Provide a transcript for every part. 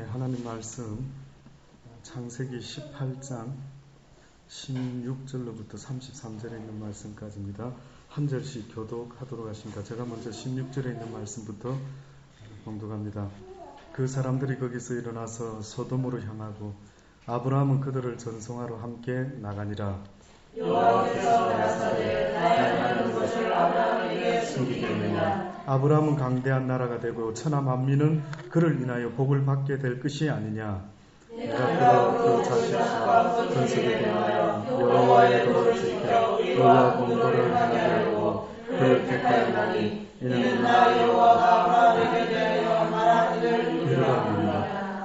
하나님 말씀 창세기 18장 16절로부터 33절에 있는 말씀까지입니다. 한 절씩 교독하도록 하십니다. 제가 먼저 16절에 있는 말씀부터 봉독합니다. 그 사람들이 거기서 일어나서 소돔으로 향하고 아브라함은 그들을 전송하러 함께 나가니라. 여호와께서 가라사대 나의 하는 것을 아브라함에게 숨기겠느냐. 아브라함은 강대한 나라가 되고 천하 만민은 그를 인하여 복을 받게 될 것이 아니냐. 내가 그 자식과 건석에 대하여 여호와의 도를 지켜 의와 공도를 행하게 하고 그를 택하였나니 이는 나 여호와가 아브라함에게 대하여 말한 이르라.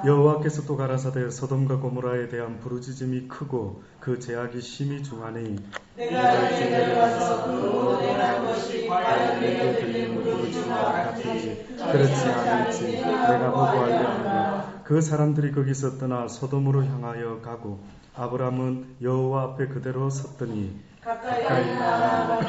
여호와께서 또 가라사대 소돔과 고모라에 대한 부르짖음이 크고 그 제약이 심히 중하니 내가 이제 내려가서 그로 대한 것이 과연 내게 들리는 부르짖음과 같은지 그렇지 않을지 내가 보고하려 하노라. 그 사람들이 거기서 떠나 소돔으로 향하여 가고 아브라함은 여호와 앞에 그대로 섰더니 가까이 나가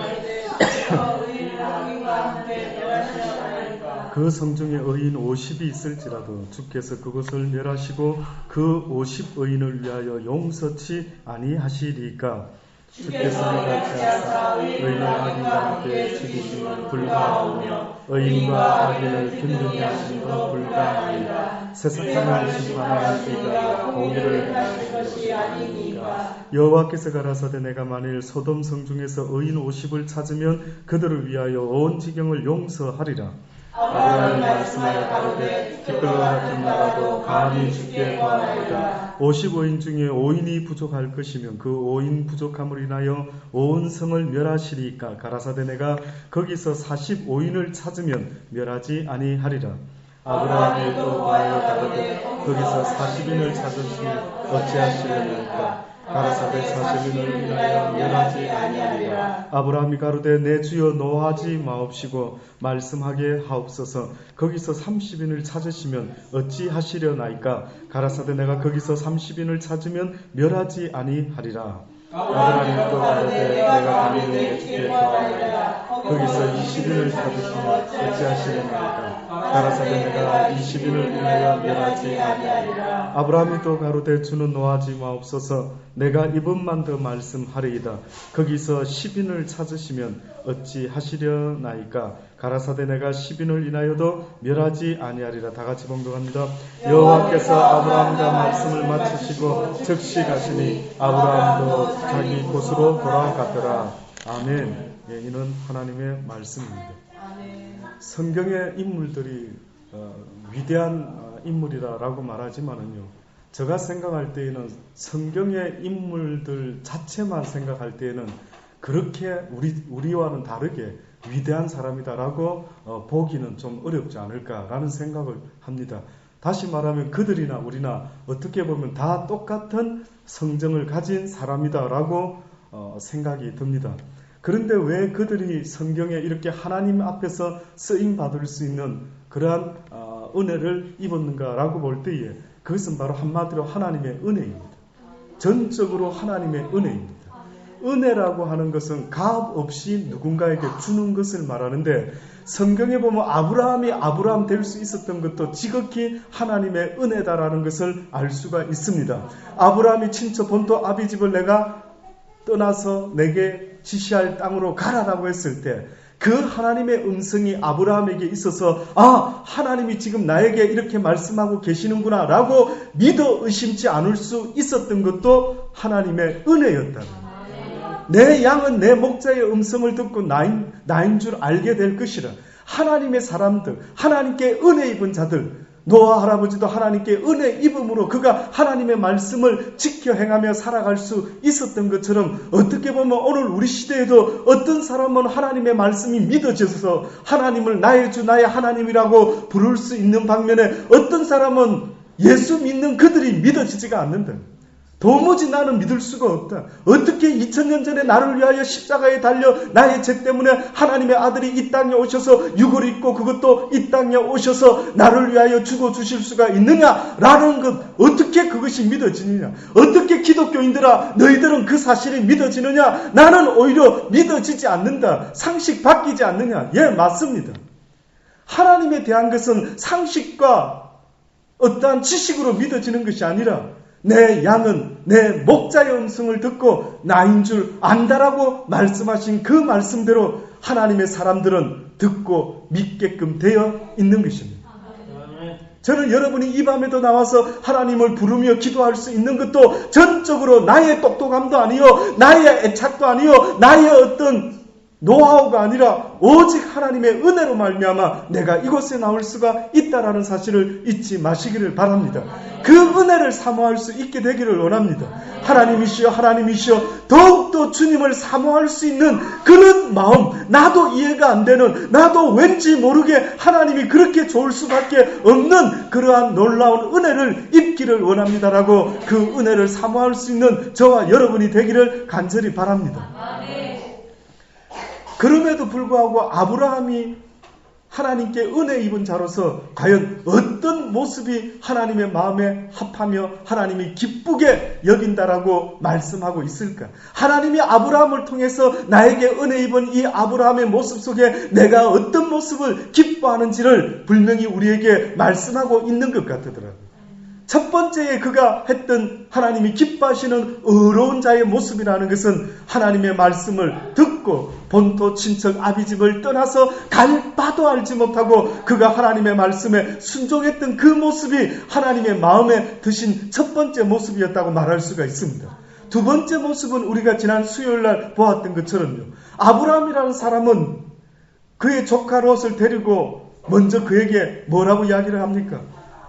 의인 왕인과 함께 멸하시지 않을까. 그 성중에 의인 50이 있을지라도 주께서 그것을 멸하시고 그 50의인을 위하여 용서치 아니하시리까. 주께서 이같이 하사 의인을 악인과 함께 죽이심은 불가하오며 의인과 악인을 균등히 하심도 불가하니라. 세상을 심판하는 이가 공의를 행하신 것이 아니니까. 여호와께서 가라사대 내가 만일 소돔 성중에서 의인 50을 찾으면 그들을 위하여 온 지경을 용서하리라. 아브라함이 말씀하여 가로되 티끌과 같은 나라도 감히 주께 구하나이다. 50의인 중에 5인이 부족할 것이면 그 5인 부족함을 인하여 온 성을 멸하시리까. 가라사대 내가 거기서 45인을 찾으면 멸하지 아니하리라. 아브라함이 또 구하여 가로되 거기서 40인을 찾으시면 어찌하시려니까. 가라사대 40인을 위하여 멸하지 아니하리라. 아브라함이 가로되 내 주여 노하지 마옵시고 말씀하게 하옵소서. 거기서 30인을 찾으시면 어찌하시려나이까. 가라사대 내가 거기서 30인을 찾으면 멸하지 아니하리라. 아브라함이 또 가로되 내가 감히 주께 구하나이다. 거기서 20인을 찾으시면 어찌하시려나이까. 가라사대 내가 20인을 위하여 멸하지 아니하리라. 아브라함이 또 가로되 주는 노하지 마옵소서. 내가 이번만 더 말씀하리이다. 거기서 10인을 찾으시면 어찌하시려나이까. 가라사대 내가 10인을 인하여도 멸하지 아니하리라. 다같이 봉독합니다. 여호와께서 아브라함과 말씀을 마치시고 즉시 가시니 아브라함도 자기 곳으로 돌아갔더라. 아멘. 이는 하나님의 말씀입니다. 성경의 인물들이 위대한 인물이라고 말하지만은요, 제가 생각할 때에는 성경의 인물들 자체만 생각할 때에는 그렇게 우리와는 다르게 위대한 사람이다라고 보기는 좀 어렵지 않을까라는 생각을 합니다. 다시 말하면 그들이나 우리나 어떻게 보면 다 똑같은 성정을 가진 사람이다라고 생각이 듭니다. 그런데 왜 그들이 성경에 이렇게 하나님 앞에서 쓰임 받을 수 있는 그러한 은혜를 입었는가라고 볼 때에 그것은 바로 한마디로 하나님의 은혜입니다. 전적으로 하나님의 은혜입니다. 은혜라고 하는 것은 값 없이 누군가에게 주는 것을 말하는데, 성경에 보면 아브라함이 아브라함 될 수 있었던 것도 지극히 하나님의 은혜다라는 것을 알 수가 있습니다. 아브라함이 친처 본토 아비집을 내가 떠나서 내게 지시할 땅으로 가라라고 했을 때 그 하나님의 음성이 아브라함에게 있어서 하나님이 지금 나에게 이렇게 말씀하고 계시는구나 라고 믿어 의심치 않을 수 있었던 것도 하나님의 은혜였다. 내 양은 내 목자의 음성을 듣고 나인 줄 알게 될 것이라. 하나님의 사람들, 하나님께 은혜 입은 자들, 노아 할아버지도 하나님께 은혜 입음으로 그가 하나님의 말씀을 지켜 행하며 살아갈 수 있었던 것처럼, 어떻게 보면 오늘 우리 시대에도 어떤 사람은 하나님의 말씀이 믿어져서 하나님을 나의 주 나의 하나님이라고 부를 수 있는 반면에 어떤 사람은 예수 믿는 그들이 믿어지지가 않는다. 도무지 나는 믿을 수가 없다. 어떻게 2000년 전에 나를 위하여 십자가에 달려 나의 죄 때문에 하나님의 아들이 이 땅에 오셔서 육을 입고 그것도 이 땅에 오셔서 나를 위하여 죽어주실 수가 있느냐라는 것, 어떻게 그것이 믿어지느냐. 어떻게 기독교인들아 너희들은 그 사실이 믿어지느냐. 나는 오히려 믿어지지 않는다. 상식 바뀌지 않느냐. 예, 맞습니다. 하나님에 대한 것은 상식과 어떠한 지식으로 믿어지는 것이 아니라 내 양은 내 목자의 음성을 듣고 나인 줄 안다라고 말씀하신 그 말씀대로 하나님의 사람들은 듣고 믿게끔 되어 있는 것입니다. 저는 여러분이 이 밤에도 나와서 하나님을 부르며 기도할 수 있는 것도 전적으로 나의 똑똑함도 아니요, 나의 애착도 아니요, 나의 어떤 노하우가 아니라 오직 하나님의 은혜로 말미암아 내가 이곳에 나올 수가 있다라는 사실을 잊지 마시기를 바랍니다. 그 은혜를 사모할 수 있게 되기를 원합니다. 하나님이시여, 하나님이시여, 더욱더 주님을 사모할 수 있는 그런 마음, 나도 이해가 안 되는, 나도 왠지 모르게 하나님이 그렇게 좋을 수밖에 없는 그러한 놀라운 은혜를 입기를 원합니다라고 그 은혜를 사모할 수 있는 저와 여러분이 되기를 간절히 바랍니다. 그럼에도 불구하고 아브라함이 하나님께 은혜 입은 자로서 과연 어떤 모습이 하나님의 마음에 합하며 하나님이 기쁘게 여긴다라고 말씀하고 있을까? 하나님이 아브라함을 통해서 나에게 은혜 입은 이 아브라함의 모습 속에 내가 어떤 모습을 기뻐하는지를 분명히 우리에게 말씀하고 있는 것 같더라고요. 첫 번째에 그가 했던 하나님이 기뻐하시는 의로운 자의 모습이라는 것은 하나님의 말씀을 듣고 본토 친척 아비집을 떠나서 갈 바도 알지 못하고 그가 하나님의 말씀에 순종했던 그 모습이 하나님의 마음에 드신 첫 번째 모습이었다고 말할 수가 있습니다. 두 번째 모습은 우리가 지난 수요일날 보았던 것처럼요. 아브라함이라는 사람은 그의 조카 롯을 데리고 먼저 그에게 뭐라고 이야기를 합니까?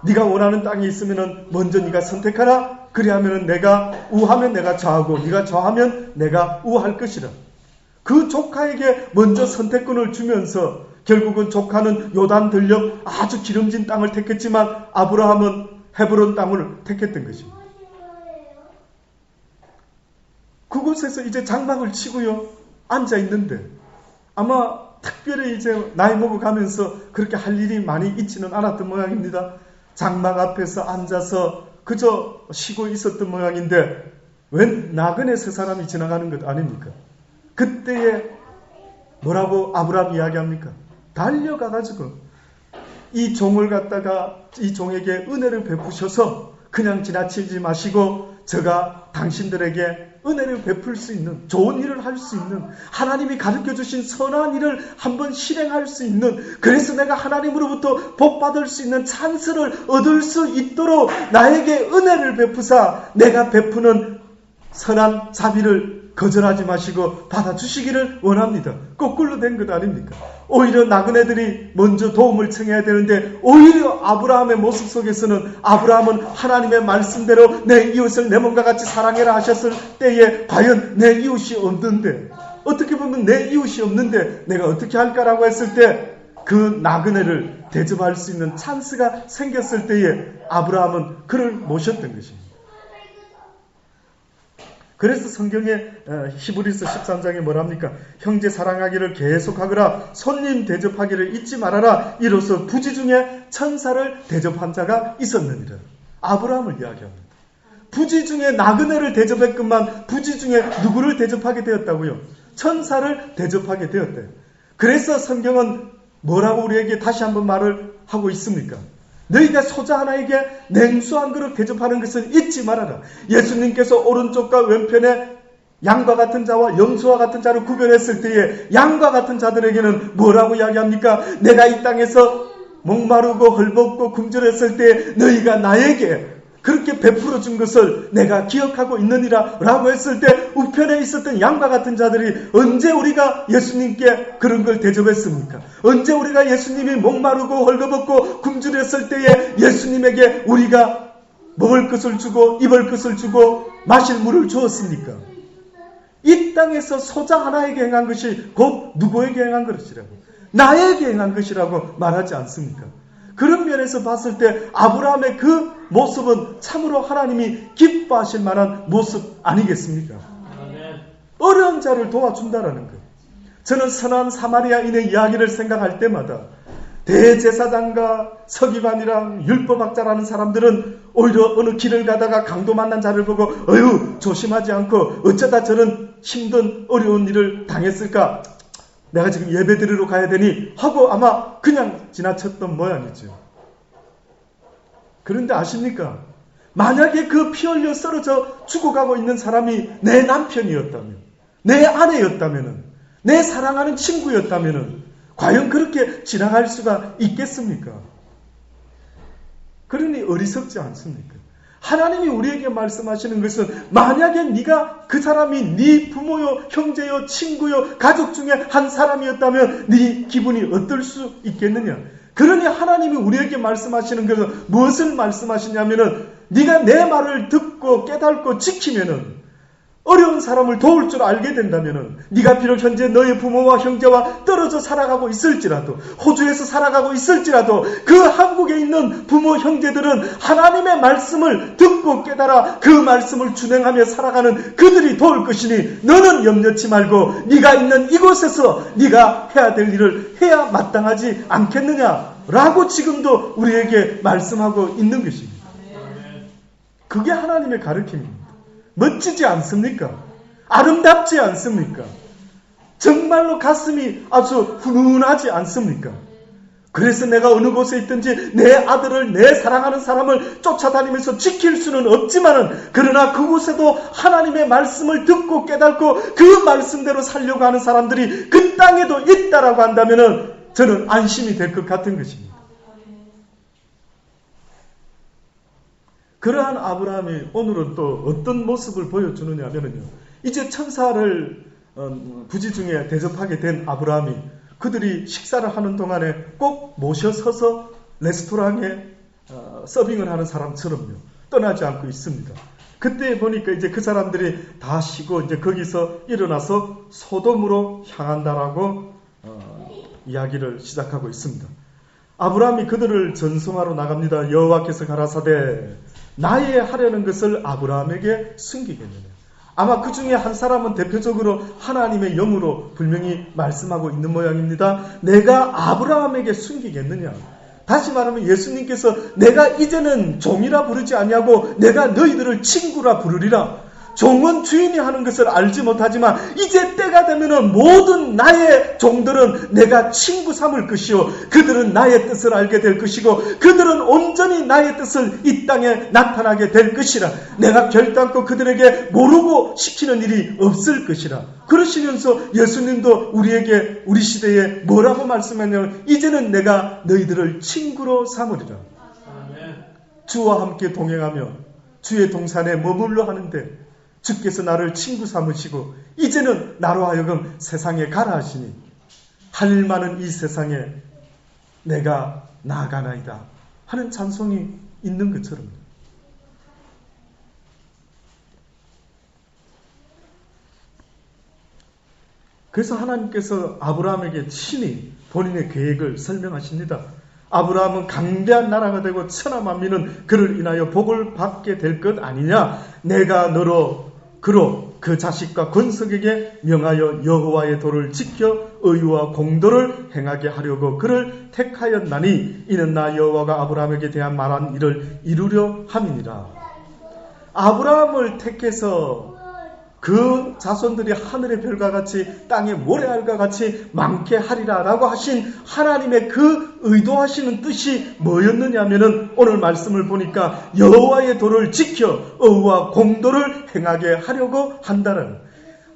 네가 원하는 땅이 있으면 먼저 네가 선택하라. 그리하면 내가 우하면 내가 좌하고 네가 좌하면 내가 우할 것이라. 그 조카에게 먼저 선택권을 주면서 결국은 조카는 요단 들녘 아주 기름진 땅을 택했지만 아브라함은 헤브론 땅을 택했던 것입니다. 그곳에서 이제 장막을 치고요 앉아 있는데 아마 특별히 이제 나이 먹어가면서 그렇게 할 일이 많이 있지는 않았던 모양입니다. 장막 앞에서 앉아서 그저 쉬고 있었던 모양인데 웬 나그네 세 사람이 지나가는 것 아닙니까? 그때에 뭐라고 아브라함 이야기합니까? 달려가가지고 이 종을 갖다가 이 종에게 은혜를 베푸셔서 그냥 지나치지 마시고 제가 당신들에게 은혜를 베풀 수 있는 좋은 일을 할 수 있는 하나님이 가르쳐주신 선한 일을 한번 실행할 수 있는 그래서 내가 하나님으로부터 복받을 수 있는 찬스를 얻을 수 있도록 나에게 은혜를 베푸사 내가 베푸는 선한 자비를 거절하지 마시고 받아주시기를 원합니다. 거꾸로 된 것 아닙니까? 오히려 나그네들이 먼저 도움을 청해야 되는데 오히려 아브라함의 모습 속에서는 아브라함은 하나님의 말씀대로 내 이웃을 내 몸과 같이 사랑해라 하셨을 때에 과연 내 이웃이 없는데 어떻게 보면 내 이웃이 없는데 내가 어떻게 할까라고 했을 때 그 나그네를 대접할 수 있는 찬스가 생겼을 때에 아브라함은 그를 모셨던 것입니다. 그래서 성경에 히브리서 13장에 뭐랍니까? 형제 사랑하기를 계속하거라 손님 대접하기를 잊지 말아라 이로써 부지 중에 천사를 대접한 자가 있었느니라. 아브라함을 이야기합니다. 부지 중에 나그네를 대접했건만 부지 중에 누구를 대접하게 되었다고요? 천사를 대접하게 되었대요. 그래서 성경은 뭐라고 우리에게 다시 한번 말을 하고 있습니까? 너희가 소자 하나에게 냉수 한 그릇 대접하는 것은 잊지 말아라. 예수님께서 오른쪽과 왼편에 양과 같은 자와 염소와 같은 자를 구별했을 때에 양과 같은 자들에게는 뭐라고 이야기합니까? 내가 이 땅에서 목마르고 헐벗고 굶주렸을 때 너희가 나에게 그렇게 베풀어 준 것을 내가 기억하고 있느니라 라고 했을 때 우편에 있었던 양과 같은 자들이 언제 우리가 예수님께 그런 걸 대접했습니까? 언제 우리가 예수님이 목마르고 헐거벗고 굶주렸을 때에 예수님에게 우리가 먹을 것을 주고 입을 것을 주고 마실 물을 주었습니까? 이 땅에서 소자 하나에게 행한 것이 곧 누구에게 행한 것이라고? 나에게 행한 것이라고 말하지 않습니까? 그런 면에서 봤을 때 아브라함의 그 모습은 참으로 하나님이 기뻐하실 만한 모습 아니겠습니까? 어려운 자를 도와준다라는 것. 저는 선한 사마리아인의 이야기를 생각할 때마다 대제사장과 서기관이랑 율법학자라는 사람들은 오히려 어느 길을 가다가 강도 만난 자를 보고 어휴 조심하지 않고 어쩌다 저런 힘든 어려운 일을 당했을까? 내가 지금 예배 드리러 가야 되니 하고 아마 그냥 지나쳤던 모양이죠. 그런데 아십니까? 만약에 그 피 흘려 쓰러져 죽어가고 있는 사람이 내 남편이었다면, 내 아내였다면, 내 사랑하는 친구였다면 과연 그렇게 지나갈 수가 있겠습니까? 그러니 어리석지 않습니까? 하나님이 우리에게 말씀하시는 것은 만약에 네가 그 사람이 네 부모요, 형제요, 친구요, 가족 중에 한 사람이었다면 네 기분이 어떨 수 있겠느냐? 그러니 하나님이 우리에게 말씀하시는 것은 무엇을 말씀하시냐면은 네가 내 말을 듣고 깨닫고 지키면은 어려운 사람을 도울 줄 알게 된다면은 네가 비록 현재 너의 부모와 형제와 떨어져 살아가고 있을지라도 호주에서 살아가고 있을지라도 그 한국에 있는 부모 형제들은 하나님의 말씀을 듣고 깨달아 그 말씀을 준행하며 살아가는 그들이 도울 것이니 너는 염려치 말고 네가 있는 이곳에서 네가 해야 될 일을 해야 마땅하지 않겠느냐라고 지금도 우리에게 말씀하고 있는 것입니다. 그게 하나님의 가르침입니다. 멋지지 않습니까? 아름답지 않습니까? 정말로 가슴이 아주 훈훈하지 않습니까? 그래서 내가 어느 곳에 있든지 내 아들을, 내 사랑하는 사람을 쫓아다니면서 지킬 수는 없지만은 그러나 그곳에도 하나님의 말씀을 듣고 깨닫고 그 말씀대로 살려고 하는 사람들이 그 땅에도 있다라고 한다면은 저는 안심이 될 것 같은 것입니다. 그러한 아브라함이 오늘은 또 어떤 모습을 보여주느냐 하면요. 이제 천사를 부지중에 대접하게 된 아브라함이 그들이 식사를 하는 동안에 꼭 모셔서서 레스토랑에 서빙을 하는 사람처럼요. 떠나지 않고 있습니다. 그때 보니까 이제 그 사람들이 다 쉬고 이제 거기서 일어나서 소돔으로 향한다라고 이야기를 시작하고 있습니다. 아브라함이 그들을 전송하러 나갑니다. 여호와께서 가라사대 나의 하려는 것을 아브라함에게 숨기겠느냐. 아마 그 중에 한 사람은 대표적으로 하나님의 영으로 분명히 말씀하고 있는 모양입니다. 내가 아브라함에게 숨기겠느냐. 다시 말하면 예수님께서 내가 이제는 종이라 부르지 아니하고 내가 너희들을 친구라 부르리라. 종은 주인이 하는 것을 알지 못하지만 이제 때가 되면은 모든 나의 종들은 내가 친구 삼을 것이요 그들은 나의 뜻을 알게 될 것이고 그들은 온전히 나의 뜻을 이 땅에 나타나게 될 것이라. 내가 결단코 그들에게 모르고 시키는 일이 없을 것이라. 그러시면서 예수님도 우리에게 우리 시대에 뭐라고 말씀했냐면 이제는 내가 너희들을 친구로 삼으리라. 주와 함께 동행하며 주의 동산에 머물러 하는데 주께서 나를 친구 삼으시고 이제는 나로 하여금 세상에 가라 하시니 할 많은 이 세상에 내가 나아가나이다 하는 찬송이 있는 것처럼 그래서 하나님께서 아브라함에게 친히 본인의 계획을 설명하십니다. 아브라함은 강대한 나라가 되고 천하 만민은 그를 인하여 복을 받게 될 것 아니냐. 내가 그로 그 자식과 권속에게 명하여 여호와의 도를 지켜 의와 공도를 행하게 하려고 그를 택하였나니 이는 나 여호와가 아브라함에게 대한 말한 일을 이루려 함이니라. 아브라함을 택해서 그 자손들이 하늘의 별과 같이 땅의 모래알과 같이 많게 하리라 라고 하신 하나님의 그 의도하시는 뜻이 뭐였느냐 하면은 오늘 말씀을 보니까 여호와의 도를 지켜 의와 공도를 행하게 하려고 한다는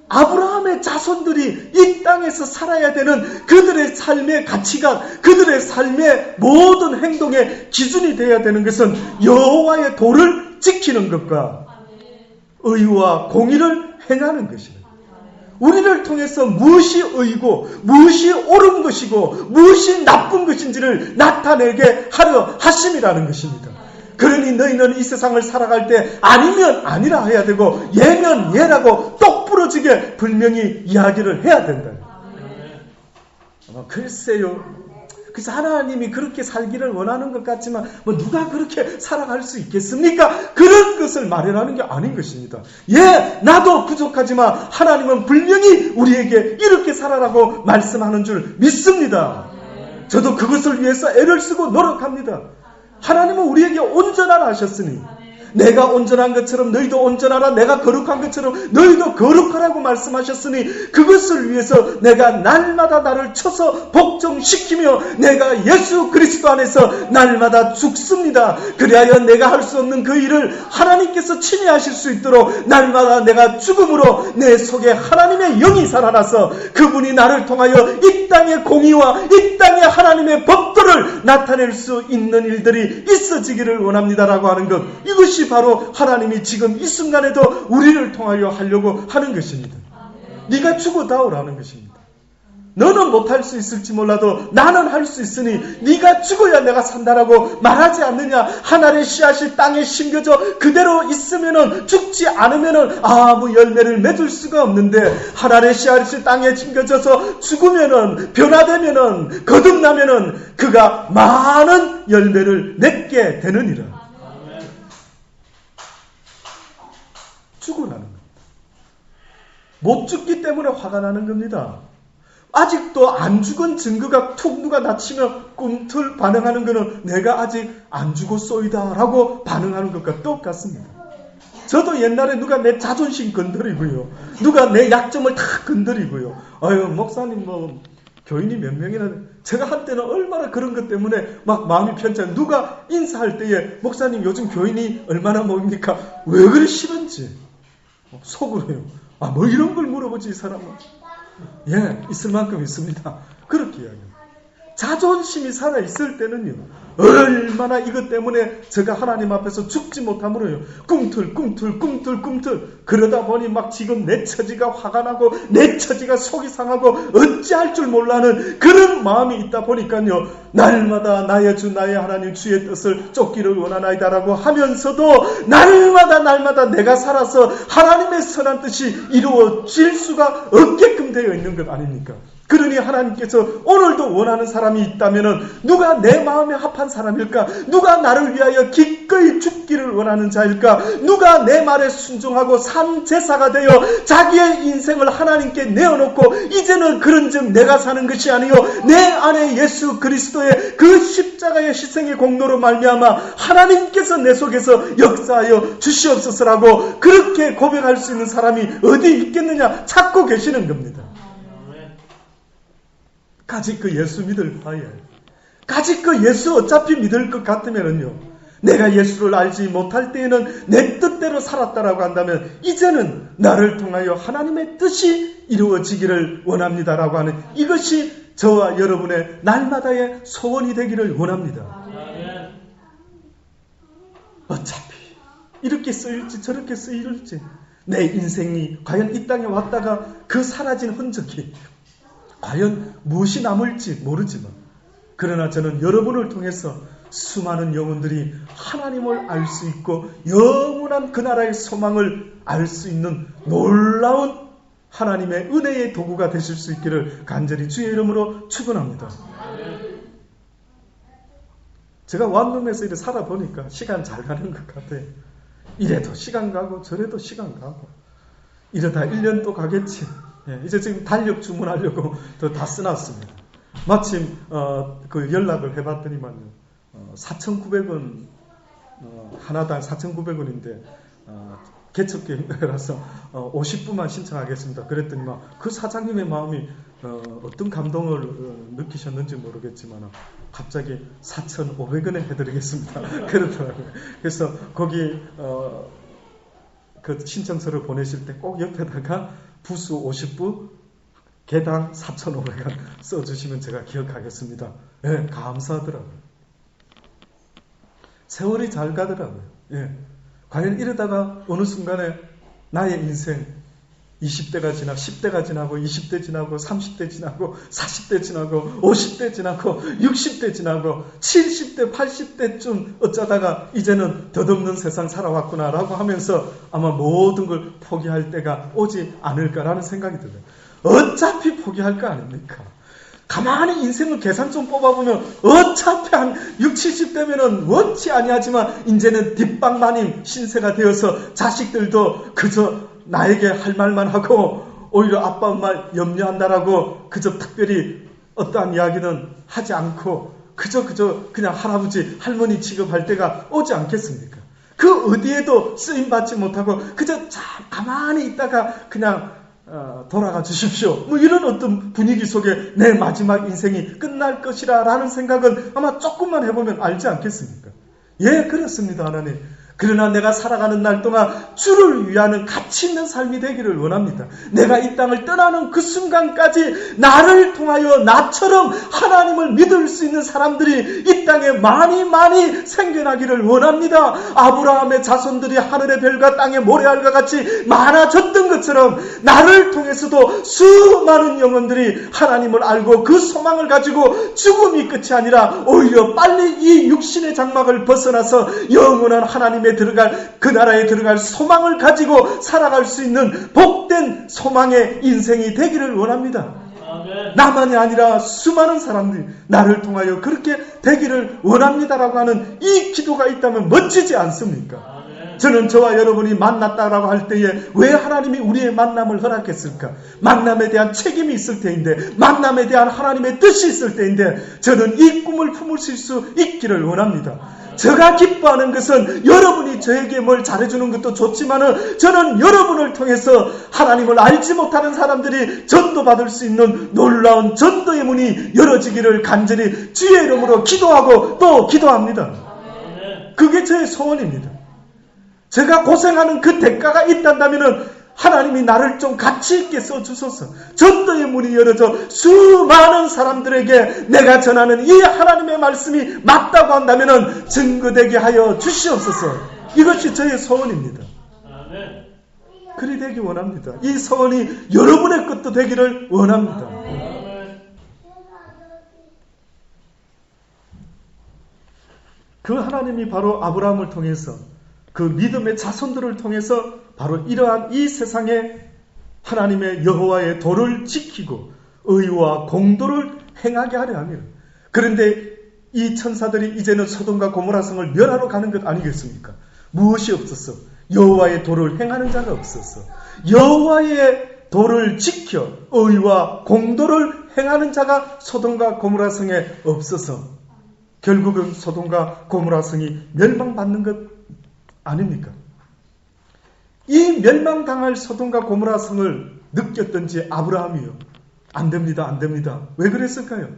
아브라함의 자손들이 이 땅에서 살아야 되는 그들의 삶의 가치가 그들의 삶의 모든 행동의 기준이 되어야 되는 것은 여호와의 도를 지키는 것과 의와 공의를 행하는 것입니다. 우리를 통해서 무엇이 의고 무엇이 옳은 것이고 무엇이 나쁜 것인지를 나타내게 하려 하심이라는 것입니다. 그러니 너희는 이 세상을 살아갈 때 아니면 아니라 해야 되고 예면 예라고 똑부러지게 분명히 이야기를 해야 된다. 글쎄요. 그래서 하나님이 그렇게 살기를 원하는 것 같지만 누가 그렇게 살아갈 수 있겠습니까? 그런 것을 말하는 게 아닌 것입니다. 예, 나도 부족하지만 하나님은 분명히 우리에게 이렇게 살아라고 말씀하는 줄 믿습니다. 저도 그것을 위해서 애를 쓰고 노력합니다. 하나님은 우리에게 온전하라 하셨으니 내가 온전한 것처럼 너희도 온전하라, 내가 거룩한 것처럼 너희도 거룩하라고 말씀하셨으니 그것을 위해서 내가 날마다 나를 쳐서 복종시키며 내가 예수 그리스도 안에서 날마다 죽습니다. 그리하여 내가 할 수 없는 그 일을 하나님께서 친히 하실 수 있도록 날마다 내가 죽음으로 내 속에 하나님의 영이 살아나서 그분이 나를 통하여 이 땅의 공의와 이 땅의 하나님의 법도를 나타낼 수 있는 일들이 있어지기를 원합니다라고 하는 것, 이것이 바로 하나님이 지금 이 순간에도 우리를 통하여 하려고 하는 것입니다. 네가 죽어다오라는 것입니다. 너는 못할 수 있을지 몰라도 나는 할 수 있으니 네가 죽어야 내가 산다라고 말하지 않느냐. 하늘의 씨앗이 땅에 심겨져 그대로 있으면은, 죽지 않으면은 아무 열매를 맺을 수가 없는데, 하늘의 씨앗이 땅에 심겨져서 죽으면은, 변화되면은, 거듭나면은 그가 많은 열매를 맺게 되느니라. 죽으라는 겁니다. 못 죽기 때문에 화가 나는 겁니다. 아직도 안 죽은 증거가 툭 누가 다치면 꿈틀 반응하는 것은 내가 아직 안 죽었소이다 라고 반응하는 것과 똑같습니다. 저도 옛날에 누가 내 자존심 건드리고요, 누가 내 약점을 다 건드리고요, 아유 목사님 뭐 교인이 몇 명이나, 제가 한때는 얼마나 그런 것 때문에 막 마음이 편찮아요. 누가 인사할 때에 목사님 요즘 교인이 얼마나 모입니까? 왜 그리 싫은지 속으로요. 아, 뭐 이런 걸 물어보지 이 사람은. 예, 있을 만큼 있습니다. 그렇게 이야기합니다. 자존심이 살아있을 때는요, 얼마나 이것 때문에 제가 하나님 앞에서 죽지 못함으로요, 꿈틀 그러다 보니 막 지금 내 처지가 화가 나고 내 처지가 속이 상하고 어찌할 줄 몰라는 그런 마음이 있다 보니까요, 날마다 나의 주 나의 하나님 주의 뜻을 쫓기를 원하나이다라고 하면서도 날마다 내가 살아서 하나님의 선한 뜻이 이루어질 수가 없게끔 되어 있는 것 아닙니까? 그러니 하나님께서 오늘도 원하는 사람이 있다면 누가 내 마음에 합한 사람일까? 누가 나를 위하여 기꺼이 죽기를 원하는 자일까? 누가 내 말에 순종하고 산 제사가 되어 자기의 인생을 하나님께 내어놓고 이제는 그런즉 내가 사는 것이 아니요 내 안에 예수 그리스도의 그 십자가의 희생의 공로로 말미암아 하나님께서 내 속에서 역사하여 주시옵소서라고 그렇게 고백할 수 있는 사람이 어디 있겠느냐 찾고 계시는 겁니다. 가지 그 예수 믿을 바에, 가지 그 예수 어차피 믿을 것 같으면은요, 내가 예수를 알지 못할 때에는 내 뜻대로 살았다라고 한다면 이제는 나를 통하여 하나님의 뜻이 이루어지기를 원합니다라고 하는 이것이 저와 여러분의 날마다의 소원이 되기를 원합니다. 어차피 이렇게 쓰일지 저렇게 쓰일지 내 인생이 과연 이 땅에 왔다가 그 사라진 흔적이 과연 무엇이 남을지 모르지만, 그러나 저는 여러분을 통해서 수많은 영혼들이 하나님을 알 수 있고 영원한 그 나라의 소망을 알 수 있는 놀라운 하나님의 은혜의 도구가 되실 수 있기를 간절히 주의 이름으로 축원합니다. 제가 원룸에서 이렇게 살아보니까 시간 잘 가는 것 같아요. 이래도 시간 가고 저래도 시간 가고 이러다 1년 또 가겠지. 예, 이제 지금 달력 주문하려고 다 써놨습니다. 마침 그 연락을 해봤더니만요, 4,900원 하나당 4,900원인데 개척교회라서 50분만 신청하겠습니다. 그랬더니 막 그 사장님의 마음이 어떤 감동을 느끼셨는지 모르겠지만 갑자기 4,500원에 해드리겠습니다. 그러더라고요. 그래서 거기 그 신청서를 보내실 때 꼭 옆에다가 부수 50부 개당 4,500원 써주시면 제가 기억하겠습니다. 예, 감사하더라고요. 세월이 잘 가더라고요. 예. 과연 이러다가 어느 순간에 나의 인생 20대가 지나 10대가 지나고 20대 지나고 30대 지나고 40대 지나고 50대 지나고 60대 지나고 70대 80대쯤 어쩌다가 이제는 덧없는 세상 살아왔구나라고 하면서 아마 모든 걸 포기할 때가 오지 않을까라는 생각이 들어요. 어차피 포기할 거 아닙니까? 가만히 인생을 계산 좀 뽑아보면 어차피 한 60, 70대면은 원치 아니하지만 이제는 뒷방마님 신세가 되어서 자식들도 그저 나에게 할 말만 하고 오히려 아빠 엄마 염려한다라고 그저 특별히 어떠한 이야기는 하지 않고 그저 그냥 할아버지 할머니 취급할 때가 오지 않겠습니까? 그 어디에도 쓰임받지 못하고 그저 가만히 있다가 그냥 돌아가 주십시오. 뭐 이런 어떤 분위기 속에 내 마지막 인생이 끝날 것이라 라는 생각은 아마 조금만 해보면 알지 않겠습니까? 예, 그렇습니다, 하나님. 그러나 내가 살아가는 날 동안 주를 위하는 가치 있는 삶이 되기를 원합니다. 내가 이 땅을 떠나는 그 순간까지 나를 통하여 나처럼 하나님을 믿을 수 있는 사람들이 이 땅에 많이 생겨나기를 원합니다. 아브라함의 자손들이 하늘의 별과 땅의 모래알과 같이 많아졌던 것처럼 나를 통해서도 수많은 영혼들이 하나님을 알고 그 소망을 가지고 죽음이 끝이 아니라 오히려 빨리 이 육신의 장막을 벗어나서 영원한 하나님의 들어갈 그 나라에 들어갈 소망을 가지고 살아갈 수 있는 복된 소망의 인생이 되기를 원합니다. 아멘. 나만이 아니라 수많은 사람들이 나를 통하여 그렇게 되기를 원합니다라고 하는 이 기도가 있다면 멋지지 않습니까? 아멘. 저는 저와 여러분이 만났다라고 할 때에 왜 하나님이 우리의 만남을 허락했을까? 만남에 대한 책임이 있을 때인데, 만남에 대한 하나님의 뜻이 있을 때인데, 저는 이 꿈을 품으실 수 있기를 원합니다. 제가 기뻐하는 것은 여러분이 저에게 뭘 잘해주는 것도 좋지만은 저는 여러분을 통해서 하나님을 알지 못하는 사람들이 전도받을 수 있는 놀라운 전도의 문이 열어지기를 간절히 주의 이름으로 기도하고 또 기도합니다. 그게 저의 소원입니다. 제가 고생하는 그 대가가 있단다면은 하나님이 나를 좀 가치 있게 써주소서. 전도의 문이 열어져 수많은 사람들에게 내가 전하는 이 하나님의 말씀이 맞다고 한다면 증거되게 하여 주시옵소서. 이것이 저의 소원입니다. 그리 되기 원합니다. 이 소원이 여러분의 것도 되기를 원합니다. 그 하나님이 바로 아브라함을 통해서 그 믿음의 자손들을 통해서 바로 이러한 이 세상에 하나님의 여호와의 도를 지키고 의와 공도를 행하게 하려 합니다. 그런데 이 천사들이 이제는 소돔과 고모라 성을 멸하러 가는 것 아니겠습니까? 무엇이 없었어? 여호와의 도를 행하는 자가 없었어. 여호와의 도를 지켜 의와 공도를 행하는 자가 소돔과 고모라 성에 없어서 결국은 소돔과 고모라 성이 멸망받는 것 아닙니까? 이 멸망당할 소돔과 고모라 성을 느꼈던지 아브라함이요. 안 됩니다. 안 됩니다. 왜 그랬을까요?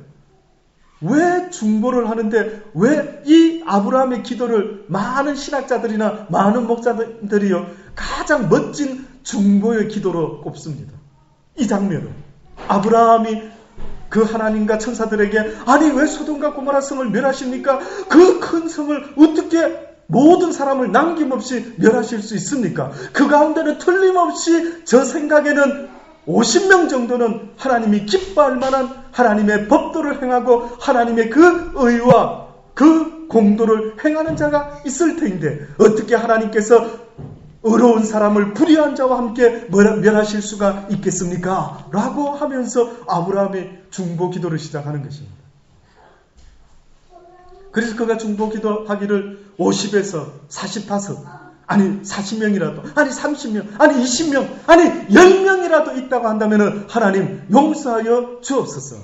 왜 중보를 하는데 왜 이 아브라함의 기도를 많은 신학자들이나 많은 목사들이요 가장 멋진 중보의 기도로 꼽습니다. 이 장면은 아브라함이 그 하나님과 천사들에게 아니 왜 소돔과 고모라 성을 멸하십니까? 그 큰 성을 어떻게 모든 사람을 남김없이 멸하실 수 있습니까? 그 가운데는 틀림없이 저 생각에는 50명 정도는 하나님이 기뻐할 만한 하나님의 법도를 행하고 하나님의 그 의와 그 공도를 행하는 자가 있을 텐데 어떻게 하나님께서 의로운 사람을 불의한 자와 함께 멸하실 수가 있겠습니까? 라고 하면서 아브라함이 중보 기도를 시작하는 것입니다. 그래서 그가 중보 기도하기를 50에서 45 아니 40명이라도 아니 30명 아니 20명 아니 10명이라도 있다고 한다면 하나님 용서하여 주옵소서.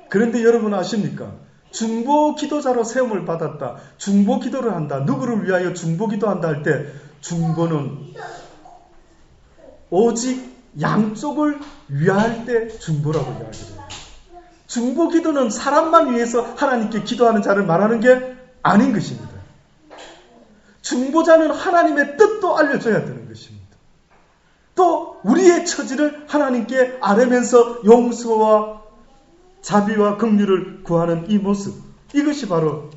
그런데 여러분 아십니까? 중보 기도자로 세움을 받았다. 중보 기도를 한다. 누구를 위하여 중보 기도한다 할 때 중보는 오직 양쪽을 위할 때 중보라고 이야기해요. 중보 기도는 사람만 위해서 하나님께 기도하는 자를 말하는 게 아닌 것입니다. 중보자는 하나님의 뜻도 알려줘야 되는 것입니다. 또 우리의 처지를 하나님께 아뢰면서 용서와 자비와 긍휼을 구하는 이 모습, 이것이 바로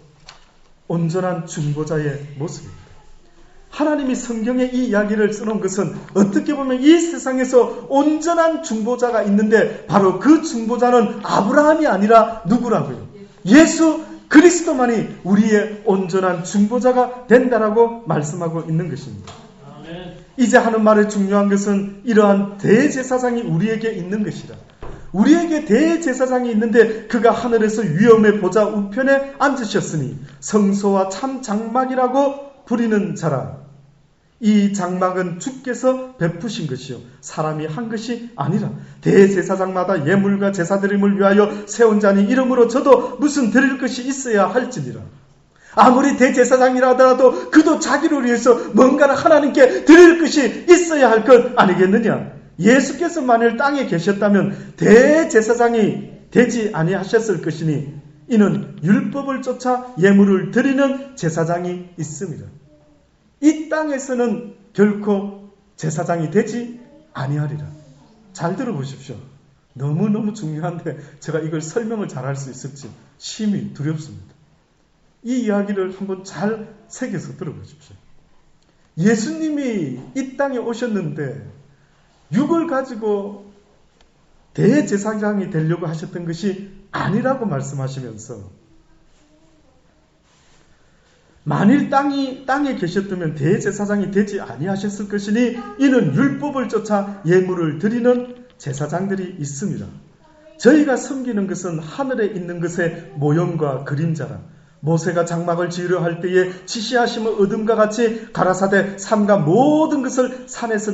온전한 중보자의 모습입니다. 하나님이 성경에 이 이야기를 써놓은 것은 어떻게 보면 이 세상에서 온전한 중보자가 있는데 바로 그 중보자는 아브라함이 아니라 누구라고요? 예수 그리스도만이 우리의 온전한 중보자가 된다라고 말씀하고 있는 것입니다. 아멘. 이제 하는 말의 중요한 것은 이러한 대제사장이 우리에게 있는 것이다. 우리에게 대제사장이 있는데 그가 하늘에서 위엄의 보좌 우편에 앉으셨으니 성소와 참 장막이라고 부리는 자라. 이 장막은 주께서 베푸신 것이요 사람이 한 것이 아니라 대제사장마다 예물과 제사드림을 위하여 세운 자니 이러므로 저도 무슨 드릴 것이 있어야 할지니라. 아무리 대제사장이라 하더라도 그도 자기를 위해서 뭔가를 하나님께 드릴 것이 있어야 할 것 아니겠느냐? 예수께서 만일 땅에 계셨다면 대제사장이 되지 아니하셨을 것이니 이는 율법을 쫓아 예물을 드리는 제사장이 있습니다. 이 땅에서는 결코 제사장이 되지 아니하리라. 잘 들어보십시오. 너무너무 중요한데 제가 이걸 설명을 잘할 수 있을지 심히 두렵습니다. 이 이야기를 한번 잘 새겨서 들어보십시오. 예수님이 이 땅에 오셨는데 육을 가지고 대제사장이 되려고 하셨던 것이 아니라고 말씀하시면서 만일 땅에 계셨다면 대제사장이 되지 아니하셨을 것이니 이는 율법을 쫓아 예물을 드리는 제사장들이 있습니다. 저희가 섬기는 것은 하늘에 있는 것의 모형과 그림자라. 모세가 장막을 지으려 할 때에 지시하심을 어둠과 같이 가라사대 삼가 모든 것을 산에서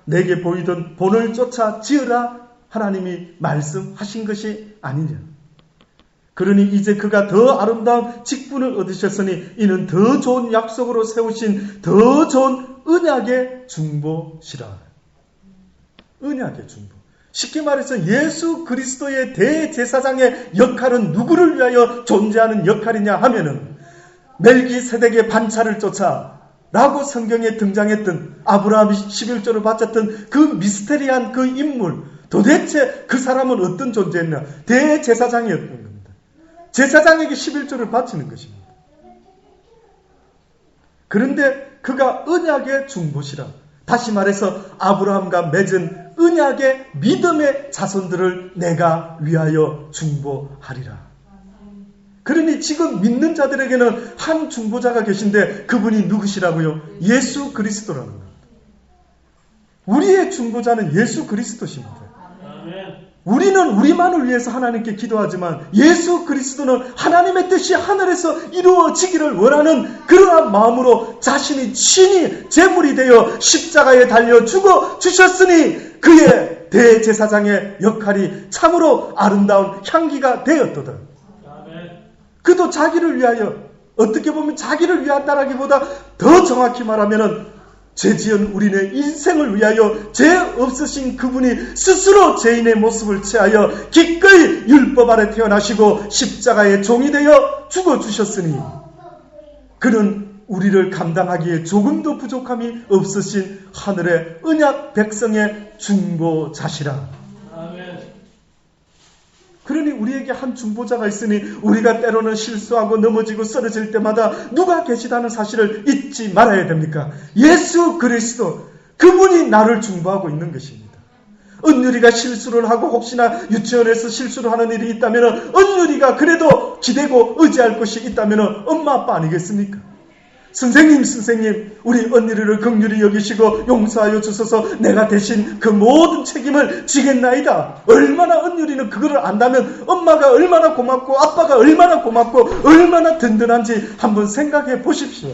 내게 보이던 본을 쫓아 지으라 하나님이 말씀하신 것이 아니냐. 그러니 이제 그가 더 아름다운 직분을 얻으셨으니 이는 더 좋은 약속으로 세우신 더 좋은 언약의 중보시라. 언약의 중보. 쉽게 말해서 예수 그리스도의 대제사장의 역할은 누구를 위하여 존재하는 역할이냐 하면은 멜기세덱의 반차를 쫓아 라고 성경에 등장했던 아브라함이 11조를 바쳤던 그 미스테리한 그 인물, 도대체 그 사람은 어떤 존재였냐? 대제사장이었던 겁니다. 제사장에게 11조를 바치는 것입니다. 그런데 그가 언약의 중보시라. 다시 말해서 아브라함과 맺은 언약의 믿음의 자손들을 내가 위하여 중보하리라. 그러니 지금 믿는 자들에게는 한 중보자가 계신데 그분이 누구시라고요? 예수 그리스도라는 겁니다. 우리의 중보자는 예수 그리스도십니다. 우리는 우리만을 위해서 하나님께 기도하지만 예수 그리스도는 하나님의 뜻이 하늘에서 이루어지기를 원하는 그러한 마음으로 자신이 친히 제물이 되어 십자가에 달려 죽어 주셨으니 그의 대제사장의 역할이 참으로 아름다운 향기가 되었도다. 그도 자기를 위하여, 어떻게 보면 자기를 위한다라기보다 더 정확히 말하면 죄지은 우리네 인생을 위하여 죄 없으신 그분이 스스로 죄인의 모습을 취하여 기꺼이 율법 아래 태어나시고 십자가의 종이 되어 죽어주셨으니 그는 우리를 감당하기에 조금도 부족함이 없으신 하늘의 언약 백성의 중보자시라. 그러니 우리에게 한 중보자가 있으니 우리가 때로는 실수하고 넘어지고 쓰러질 때마다 누가 계시다는 사실을 잊지 말아야 됩니까? 예수 그리스도, 그분이 나를 중보하고 있는 것입니다. 은율이가 실수를 하고 혹시나 유치원에서 실수를 하는 일이 있다면 은율이가 그래도 기대고 의지할 것이 있다면 엄마 아빠 아니겠습니까? 선생님 우리 언니를 긍휼히 여기시고 용서하여 주소서. 내가 대신 그 모든 책임을 지겠나이다. 얼마나 언니는 그거를 안다면 엄마가 얼마나 고맙고 아빠가 얼마나 고맙고 얼마나 든든한지 한번 생각해 보십시오.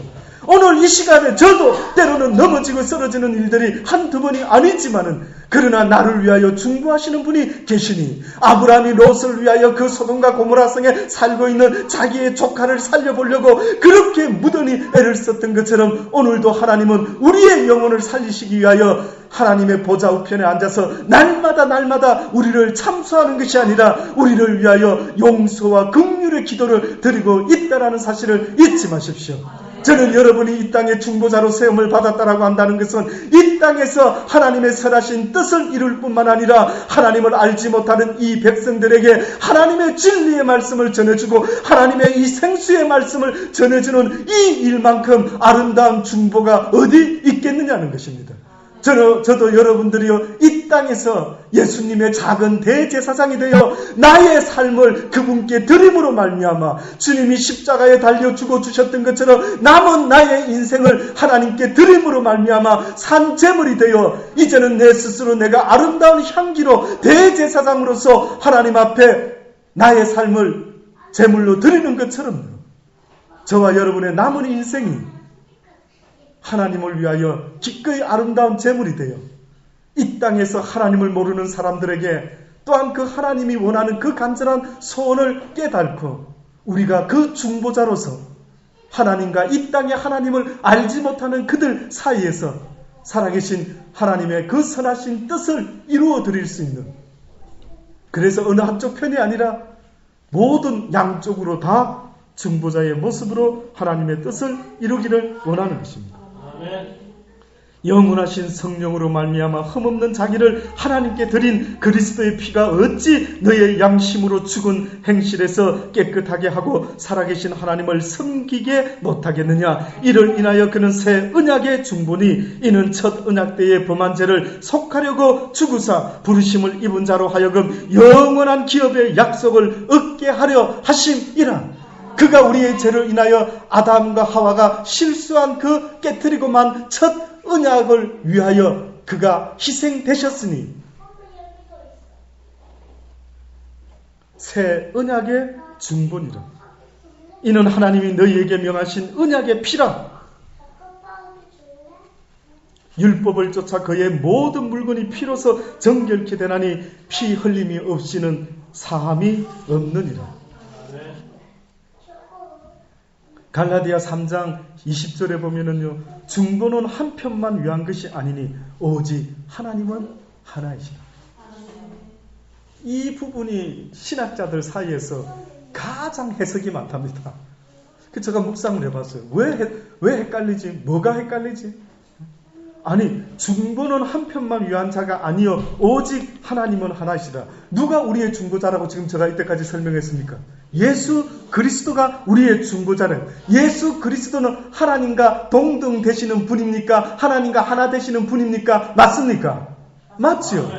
오늘 이 시간에 저도 때로는 넘어지고 쓰러지는 일들이 한두 번이 아니지만은 그러나 나를 위하여 중보하시는 분이 계시니 아브라함이 롯을 위하여 그 소돔과 고모라 성에 살고 있는 자기의 조카를 살려보려고 그렇게 무던히 애를 썼던 것처럼 오늘도 하나님은 우리의 영혼을 살리시기 위하여 하나님의 보좌 우편에 앉아서 날마다 우리를 참수하는 것이 아니라 우리를 위하여 용서와 긍휼의 기도를 드리고 있다라는 사실을 잊지 마십시오. 저는 여러분이 이 땅에 중보자로 세움을 받았다라고 한다는 것은 이 땅에서 하나님의 선하신 뜻을 이룰 뿐만 아니라 하나님을 알지 못하는 이 백성들에게 하나님의 진리의 말씀을 전해주고 하나님의 이 생수의 말씀을 전해주는 이 일만큼 아름다운 중보가 어디 있겠느냐는 것입니다. 저도 여러분들이요 이 땅에서 예수님의 작은 대제사장이 되어 나의 삶을 그분께 드림으로 말미암아 주님이 십자가에 달려 죽어 주셨던 것처럼 남은 나의 인생을 하나님께 드림으로 말미암아 산 제물이 되어 이제는 내 스스로 내가 아름다운 향기로 대제사장으로서 하나님 앞에 나의 삶을 제물로 드리는 것처럼 저와 여러분의 남은 인생이 하나님을 위하여 기꺼이 아름다운 제물이 되어 이 땅에서 하나님을 모르는 사람들에게 또한 그 하나님이 원하는 그 간절한 소원을 깨닫고 우리가 그 중보자로서 하나님과 이 땅의 하나님을 알지 못하는 그들 사이에서 살아계신 하나님의 그 선하신 뜻을 이루어 드릴 수 있는, 그래서 어느 한쪽 편이 아니라 모든 양쪽으로 다 중보자의 모습으로 하나님의 뜻을 이루기를 원하는 것입니다. 영원하신 성령으로 말미암아 흠없는 자기를 하나님께 드린 그리스도의 피가 어찌 너의 양심으로 죽은 행실에서 깨끗하게 하고 살아계신 하나님을 섬기게 못하겠느냐. 이를 인하여 그는 새 언약의 중보니 이는 첫 언약 때의 범한 죄를 속하려고 죽으사 부르심을 입은 자로 하여금 영원한 기업의 약속을 얻게 하려 하심이라. 그가 우리의 죄를 인하여 아담과 하와가 실수한 그 깨트리고만 첫 언약을 위하여 그가 희생되셨으니 새 언약의 중본이라. 이는 하나님이 너희에게 명하신 언약의 피라. 율법을 쫓아 그의 모든 물건이 피로서 정결케 되나니 피 흘림이 없이는 사함이 없느니라. 갈라디아 3장 20절에 보면은요, 중보는 한편만 위한 것이 아니니 오직 하나님은 하나이시다. 이 부분이 신학자들 사이에서 가장 해석이 많답니다. 제가 묵상을 해봤어요. 왜 헷갈리지? 뭐가 헷갈리지? 아니, 중보는 한편만 위한 자가 아니요 오직 하나님은 하나이시다. 누가 우리의 중보자라고 지금 제가 이때까지 설명했습니까? 예수 그리스도가 우리의 중보자래요. 예수 그리스도는 하나님과 동등 되시는 분입니까? 하나님과 하나 되시는 분입니까? 맞습니까? 맞죠.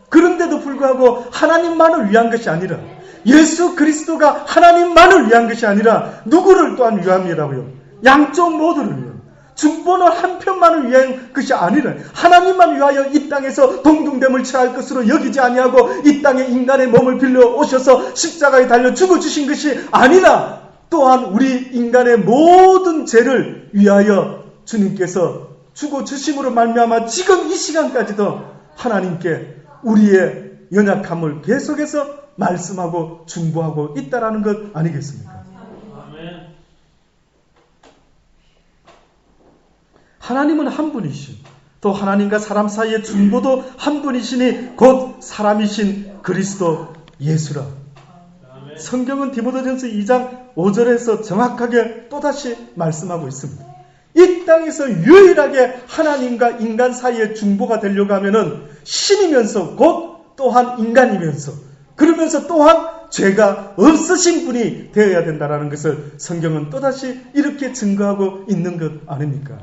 그런데도 불구하고 하나님만을 위한 것이 아니라, 예수 그리스도가 하나님만을 위한 것이 아니라 누구를 또한 위함이라고요? 양쪽 모두를 위해요. 중보는 한편만을 위한 것이 아니라 하나님만 위하여 이 땅에서 동등됨을 취할 것으로 여기지 아니하고 이 땅에 인간의 몸을 빌려 오셔서 십자가에 달려 죽어주신 것이 아니라 또한 우리 인간의 모든 죄를 위하여 주님께서 죽어주심으로 말미암아 지금 이 시간까지도 하나님께 우리의 연약함을 계속해서 말씀하고 중보하고 있다라는 것 아니겠습니까? 하나님은 한 분이시오. 또 하나님과 사람 사이의 중보도 한 분이시니 곧 사람이신 그리스도 예수라. 성경은 디모데전서 2장 5절에서 정확하게 또다시 말씀하고 있습니다. 이 땅에서 유일하게 하나님과 인간 사이의 중보가 되려고 하면은 신이면서 곧 또한 인간이면서 그러면서 또한 죄가 없으신 분이 되어야 된다는 것을 성경은 또다시 이렇게 증거하고 있는 것 아닙니까?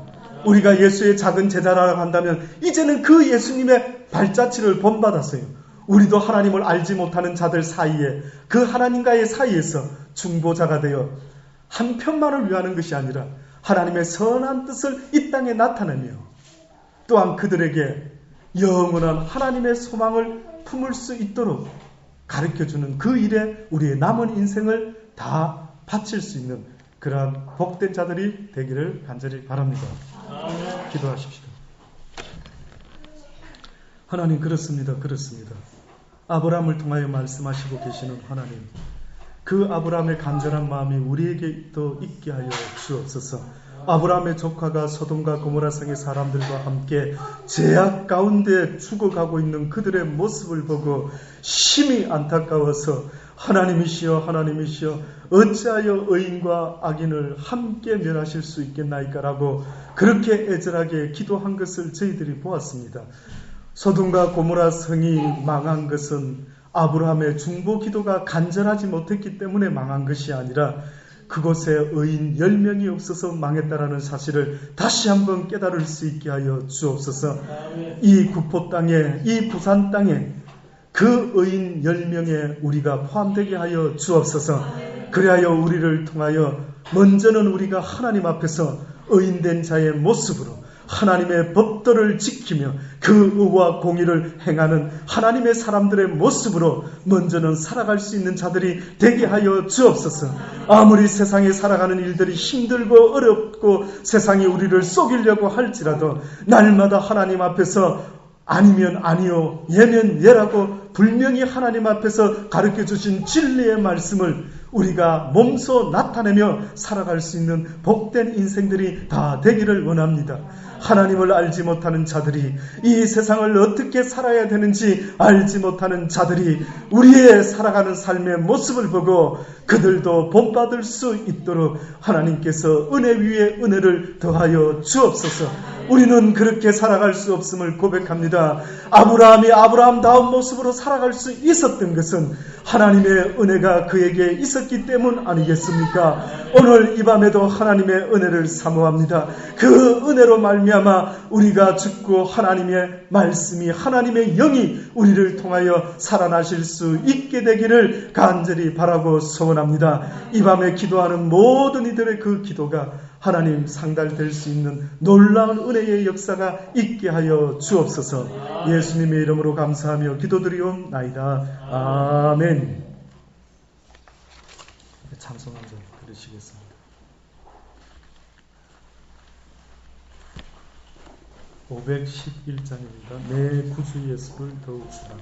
우리가 예수의 작은 제자라고 한다면 이제는 그 예수님의 발자취를 본받았어요. 우리도 하나님을 알지 못하는 자들 사이에 그 하나님과의 사이에서 중보자가 되어 한편만을 위하는 것이 아니라 하나님의 선한 뜻을 이 땅에 나타내며 또한 그들에게 영원한 하나님의 소망을 품을 수 있도록 가르쳐주는 그 일에 우리의 남은 인생을 다 바칠 수 있는 그러한 복된 자들이 되기를 간절히 바랍니다. 기도하십시오. 하나님, 그렇습니다. 아브라함을 통하여 말씀하시고 계시는 하나님, 그 아브라함의 간절한 마음이 우리에게 또 있게 하여 주옵소서. 아브라함의 조카가 소돔과 고모라 성의 사람들과 함께 죄악 가운데 죽어가고 있는 그들의 모습을 보고 심히 안타까워서 하나님이시여 어찌하여 의인과 악인을 함께 멸하실 수 있겠나이까라고 그렇게 애절하게 기도한 것을 저희들이 보았습니다. 소돔과 고모라 성이 망한 것은 아브라함의 중보 기도가 간절하지 못했기 때문에 망한 것이 아니라 그곳에 의인 10명이 없어서 망했다라는 사실을 다시 한번 깨달을 수 있게 하여 주옵소서. 이 구포 땅에, 이 부산 땅에 그 의인 10명에 우리가 포함되게 하여 주옵소서. 그리하여 우리를 통하여 먼저는 우리가 하나님 앞에서 의인된 자의 모습으로 하나님의 법도를 지키며 그 의와 공의를 행하는 하나님의 사람들의 모습으로 먼저는 살아갈 수 있는 자들이 되게 하여 주옵소서. 아무리 세상에 살아가는 일들이 힘들고 어렵고 세상이 우리를 속이려고 할지라도 날마다 하나님 앞에서 아니면 아니요, 예면 예라고 분명히 하나님 앞에서 가르쳐주신 진리의 말씀을 우리가 몸소 나타내며 살아갈 수 있는 복된 인생들이 다 되기를 원합니다. 하나님을 알지 못하는 자들이, 이 세상을 어떻게 살아야 되는지 알지 못하는 자들이 우리의 살아가는 삶의 모습을 보고 그들도 본받을 수 있도록 하나님께서 은혜 위에 은혜를 더하여 주옵소서. 우리는 그렇게 살아갈 수 없음을 고백합니다. 아브라함이 아브라함다운 모습으로 살아갈 수 있었던 것은 하나님의 은혜가 그에게 있었기 때문 아니겠습니까? 오늘 이 밤에도 하나님의 은혜를 사모합니다. 그 은혜로 말미암아 우리가 죽고 하나님의 말씀이, 하나님의 영이 우리를 통하여 살아나실 수 있게 되기를 간절히 바라고 소원합니다. 이 밤에 기도하는 모든 이들의 그 기도가 하나님 상달될 수 있는 놀라운 은혜의 역사가 있게 하여 주옵소서. 예수님의 이름으로 감사하며 기도드리옵나이다. 아멘. 찬송 한 절 드리시겠습니다. (511장입니다) 내 구주 예수를 더욱 사랑.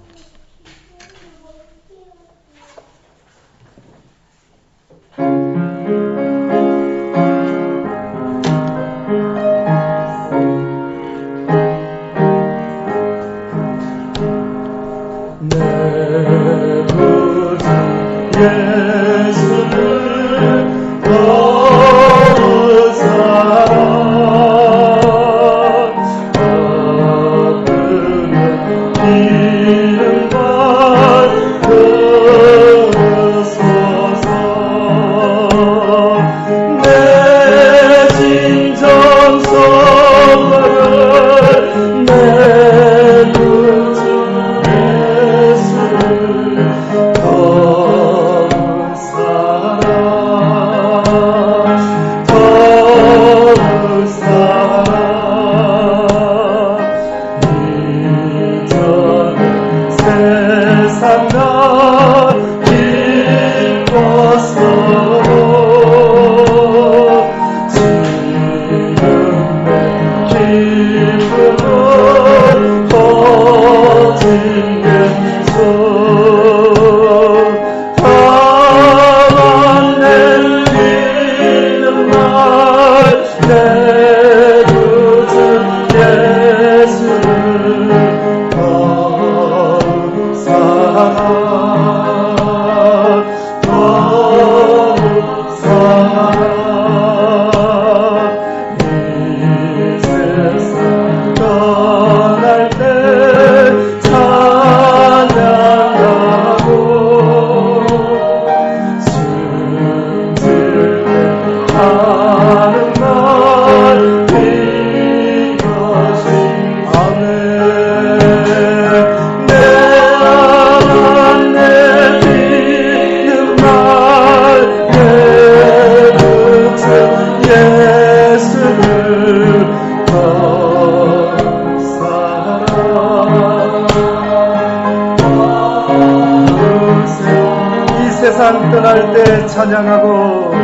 세상 떠날 때 찬양하고 이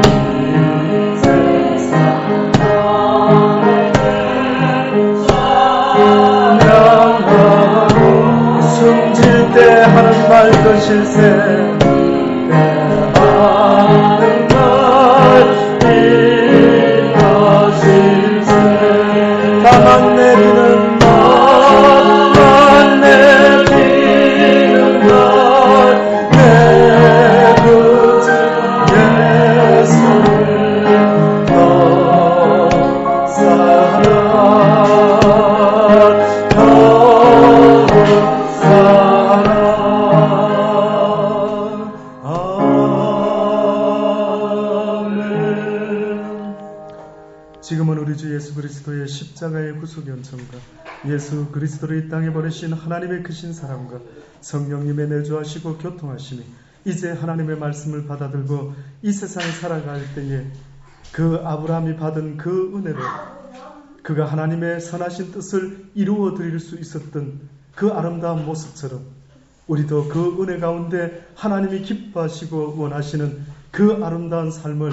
세상 떠날 때 찬양하고 숨질 때 하는 말도 실세 하는 말 이거 실세 다만 내리는 말만 내리는 말 지금은 우리 주 예수 그리스도의 십자가의 구속 연천과 예수 그리스도를 이 땅에 보내신 하나님의 크신 사랑과 성령님의 내주하시고 교통하심이 이제 하나님의 말씀을 받아들고 이 세상에 살아갈 때에 그 아브라함이 받은 그 은혜로 그가 하나님의 선하신 뜻을 이루어 드릴 수 있었던 그 아름다운 모습처럼 우리도 그 은혜 가운데 하나님이 기뻐하시고 원하시는 그 아름다운 삶을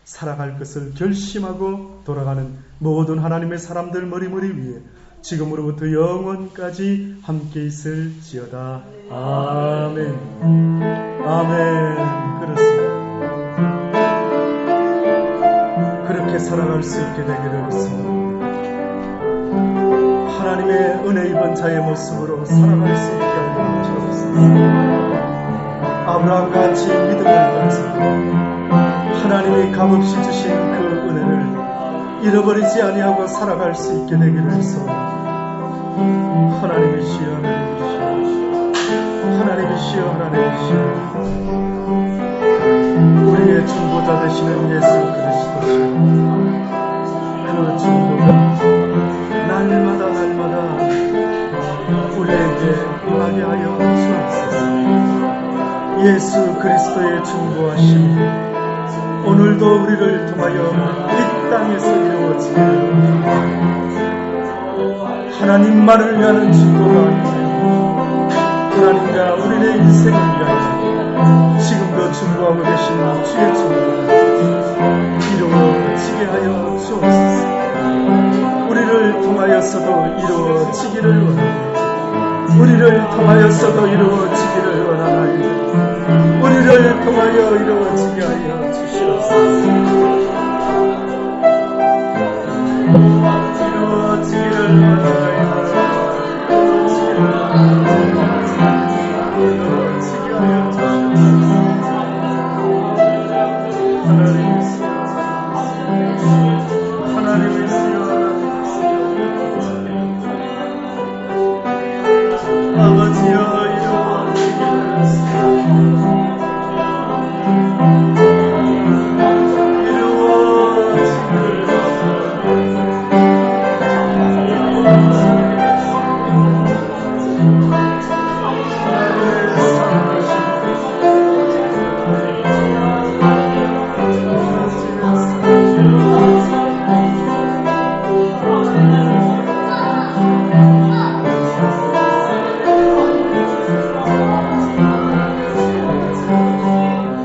살아갈 것을 결심하고 돌아가는 모든 하나님의 사람들 머리머리 위에 지금으로부터 영원까지 함께 있을지어다. 아멘. 아멘. 그렇습니다. 그렇게 살아갈 수 있게 되기를 소원합니다. 하나님의 은혜 입은 자의 모습으로 살아갈 수 있게 하여 주옵소서. 아브라함같이 믿음을 가지고 하나님이 값없이 주신 그 은혜를 잃어버리지 아니하고 살아갈 수 있게 되기를 소원합니다. 하나님이시여 하나님이시여 하나님이시여 우리의 중보자 되시는 예수 그리스도시여 그 중보가 날마다 우리에게 임하게 하여 주옵소서. 예수 그리스도의 중보하심이 오늘도 우리를 통하여 이 땅에서 이루어지기를 원합니다. 하나님만을 위하는 중보가 아니라 하나님과 우리의 인생을 위하여 지금도 중보하고 계신 주의 중보가 이루어지게 하여 주옵소서. 우리를 통하여서도 이루어지기를 원합니다. 우리를 통하여서도 이루어지기를 원하나이다. 우리를 통하여 이루어지게 하여 주시옵소서. 이루어지기를 원하나이다. 이루어지게 하여 주시옵소서. 하나님